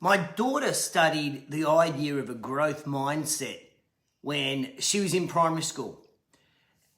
My daughter studied the idea of a growth mindset when she was in primary school.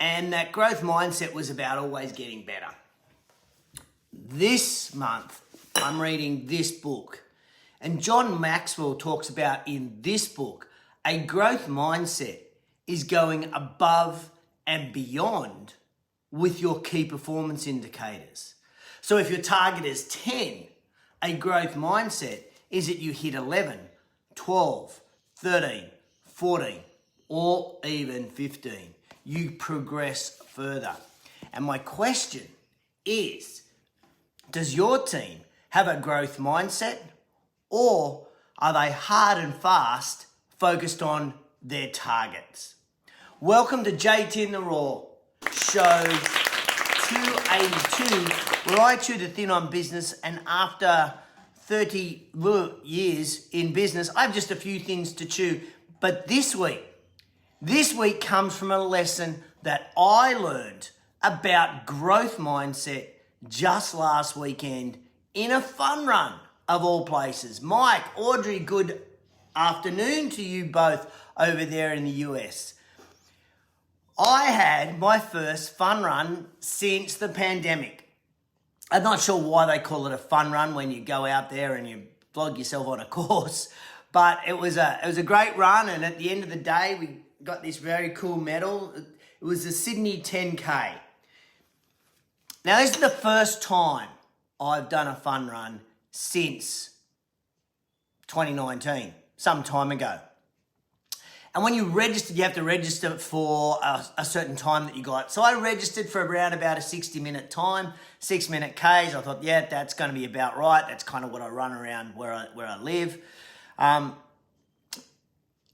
And that growth mindset was about always getting better. This month, I'm reading this book. And John Maxwell talks about in this book, a growth mindset is going above and beyond with your key performance indicators. So if your target is 10, a growth mindset is that you hit 11, 12, 13, 14, or even 15. You progress further. And my question is, does your team have a growth mindset, or are they hard and fast focused on their targets? Welcome to JTInTheRaw, show 282, where I chew the thin on business, and after 30 years in business, I have just a few things to chew. But this week comes from a lesson that I learned about growth mindset just last weekend in a fun run of all places. Mike, Audrey, good afternoon to you both over there in the US. I had my first fun run since the pandemic. I'm not sure why they call it a fun run when you go out there and you flog yourself on a course, but it was a great run, and at the end of the day, we got this very cool medal. It was the Sydney 10K. Now, this is the first time I've done a fun run since 2019, some time ago. And when you register, you have to register for a certain time that you got. So I registered for around about a 60-minute time, 6-minute Ks. I thought, yeah, that's going to be about right. That's kind of what I run around where I live.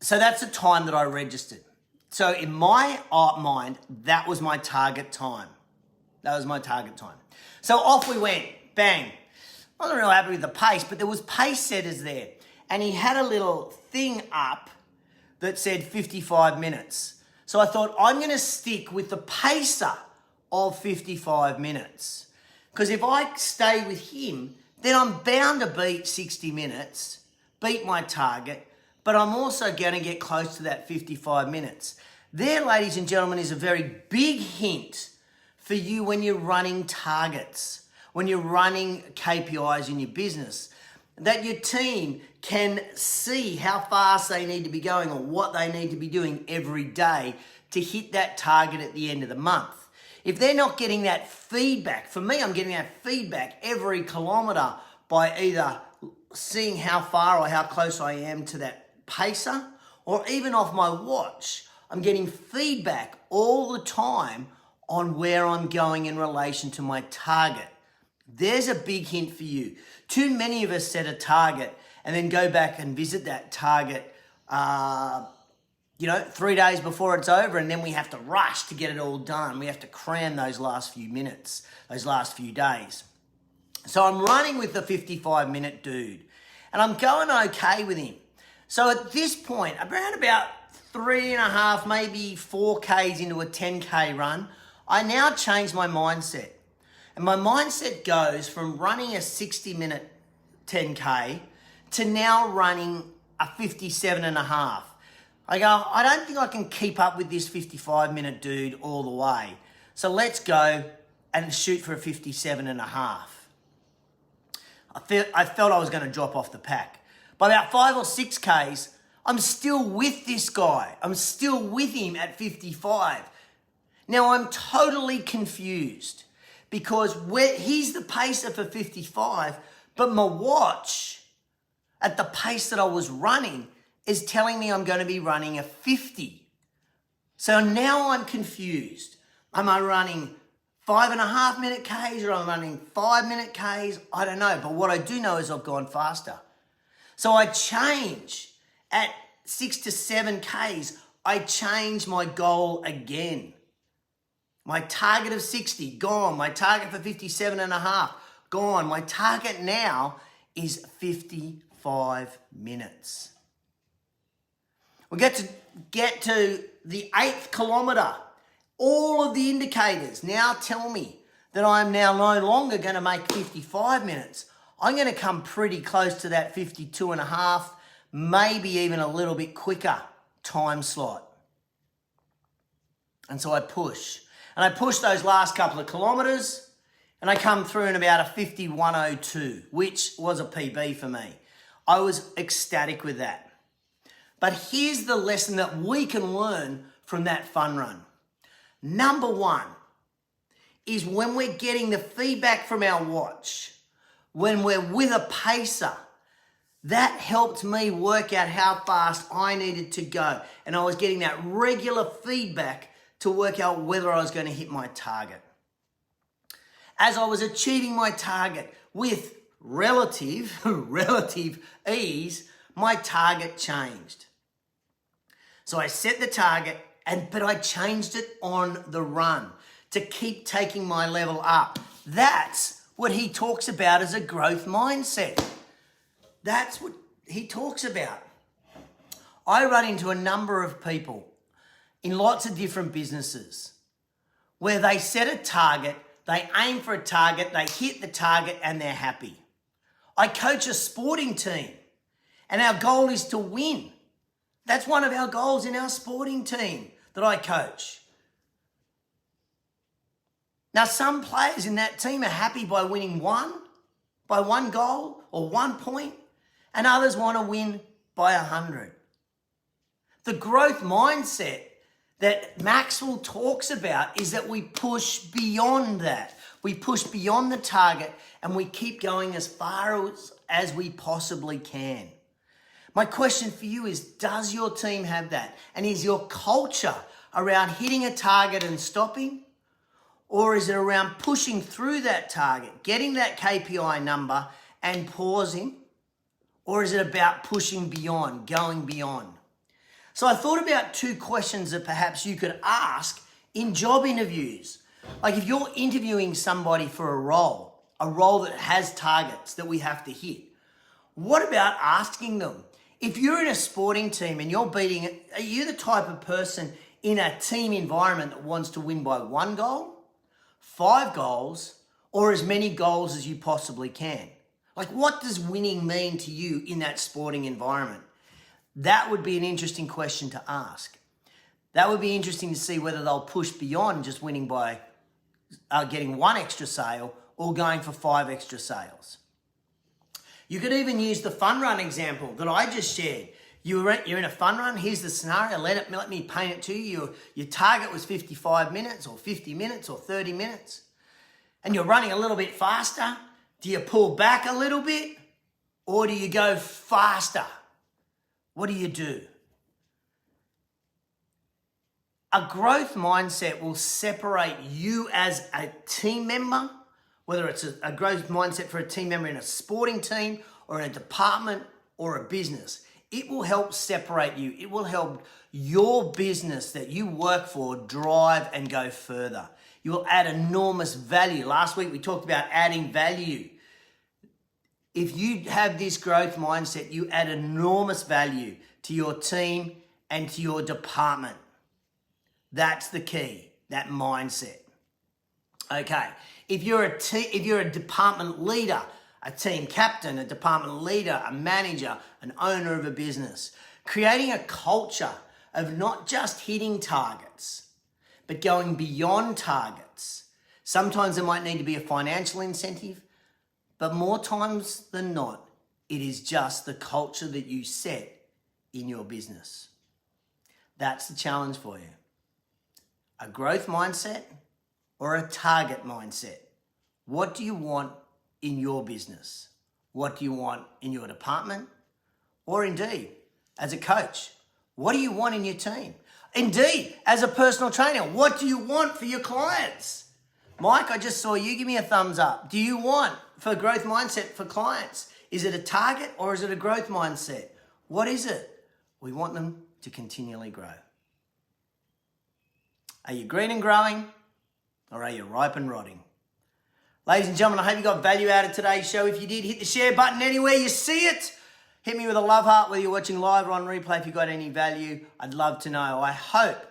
So that's the time that I registered. So in my mind, that was my target time. So off we went, bang. I wasn't real happy with the pace, but there was pace setters there. And he had a little thing up that said 55 minutes. So I thought, I'm going to stick with the pacer of 55 minutes. Because if I stay with him, then I'm bound to beat 60 minutes, beat my target, but I'm also going to get close to that 55 minutes. There, ladies and gentlemen, is a very big hint for you when you're running targets, when you're running KPIs in your business, that your team can see how fast they need to be going or what they need to be doing every day to hit that target at the end of the month. If they're not getting that feedback, for me, I'm getting that feedback every kilometre by either seeing how far or how close I am to that pacer, or even off my watch, I'm getting feedback all the time on where I'm going in relation to my target. There's a big hint for you. Too many of us set a target and then go back and visit that target, 3 days before it's over, and then we have to rush to get it all done. We have to cram those last few minutes, those last few days. So I'm running with the 55-minute dude, and I'm going okay with him. So at this point, around about 3.5, maybe 4 Ks into a 10K run, I now change my mindset. And my mindset goes from running a 60-minute 10K to now running a 57.5. I go, I don't think I can keep up with this 55-minute dude all the way. So let's go and shoot for a 57.5. I felt I was going to drop off the pack. By about 5 or 6 Ks, I'm still with this guy. I'm still with him at 55. Now I'm totally confused because he's the pacer for 55, but my watch at the pace that I was running is telling me I'm going to be running a 50. So now I'm confused. Am I running 5.5-minute Ks or am I running 5-minute Ks? I don't know. But what I do know is I've gone faster. So I change at 6 to 7 Ks. I change my goal again. My target of 60, gone. My target for 57.5, gone. My target now is 55 minutes. We get to the 8th kilometre. All of the indicators now tell me that I'm now no longer going to make 55 minutes. I'm going to come pretty close to that 52 and a half, maybe even a little bit quicker time slot. And so I push. And I push those last couple of kilometres and I come through in about a 51:02, which was a PB for me. I was ecstatic with that. But here's the lesson that we can learn from that fun run. Number one is when we're getting the feedback from our watch, when we're with a pacer, that helped me work out how fast I needed to go. And I was getting that regular feedback to work out whether I was going to hit my target. As I was achieving my target with relative ease, my target changed. So I set the target, but I changed it on the run to keep taking my level up. That's what he talks about as a growth mindset. That's what he talks about. I run into a number of people in lots of different businesses where they set a target, they aim for a target, they hit the target, and they're happy. I coach a sporting team, and our goal is to win. That's one of our goals in our sporting team that I coach. Now, some players in that team are happy by winning by one goal or 1 point, and others want to win by 100. The growth mindset that Maxwell talks about is that we push beyond that. We push beyond the target and we keep going as far as we possibly can. My question for you is, does your team have that? And is your culture around hitting a target and stopping? Or is it around pushing through that target, getting that KPI number and pausing? Or is it about pushing beyond, going beyond? So I thought about two questions that perhaps you could ask in job interviews. Like if you're interviewing somebody for a role that has targets that we have to hit, what about asking them, if you're in a sporting team and you're beating it, are you the type of person in a team environment that wants to win by 1 goal, 5 goals, or as many goals as you possibly can? Like, what does winning mean to you in that sporting environment? That would be an interesting question to ask. That would be interesting to see whether they'll push beyond just winning by getting 1 extra sale or going for 5 extra sales. You could even use the fun run example that I just shared. You're in a fun run. Here's the scenario. Let me paint it to you. Your target was 55 minutes or 50 minutes or 30 minutes. And you're running a little bit faster. Do you pull back a little bit or do you go faster? What do you do? A growth mindset will separate you as a team member, whether it's a growth mindset for a team member in a sporting team or in a department or a business. It will help separate you. It will help your business that you work for drive and go further. You will add enormous value. Last week we talked about adding value. If you have this growth mindset, you add enormous value to your team and to your department. That's the key, that mindset. Okay, if you're a department leader, a team captain, a department leader, a manager, an owner of a business, creating a culture of not just hitting targets, but going beyond targets. Sometimes there might need to be a financial incentive, but more times than not, it is just the culture that you set in your business. That's the challenge for you. A growth mindset or a target mindset? What do you want in your business? What do you want in your department? Or indeed, as a coach, what do you want in your team? Indeed, as a personal trainer, what do you want for your clients? Mike, I just saw you. Give me a thumbs up. Do you want for growth mindset for clients? Is it a target or is it a growth mindset? What is it? We want them to continually grow. Are you green and growing or are you ripe and rotting? Ladies and gentlemen, I hope you got value out of today's show. If you did, hit the share button anywhere you see it. Hit me with a love heart whether you're watching live or on replay. If you got any value, I'd love to know. I hope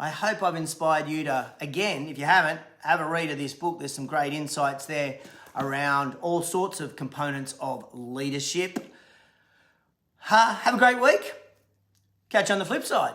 I've inspired you to, again, if you haven't, have a read of this book. There's some great insights there. around all sorts of components of leadership. Have a great week. Catch you on the flip side.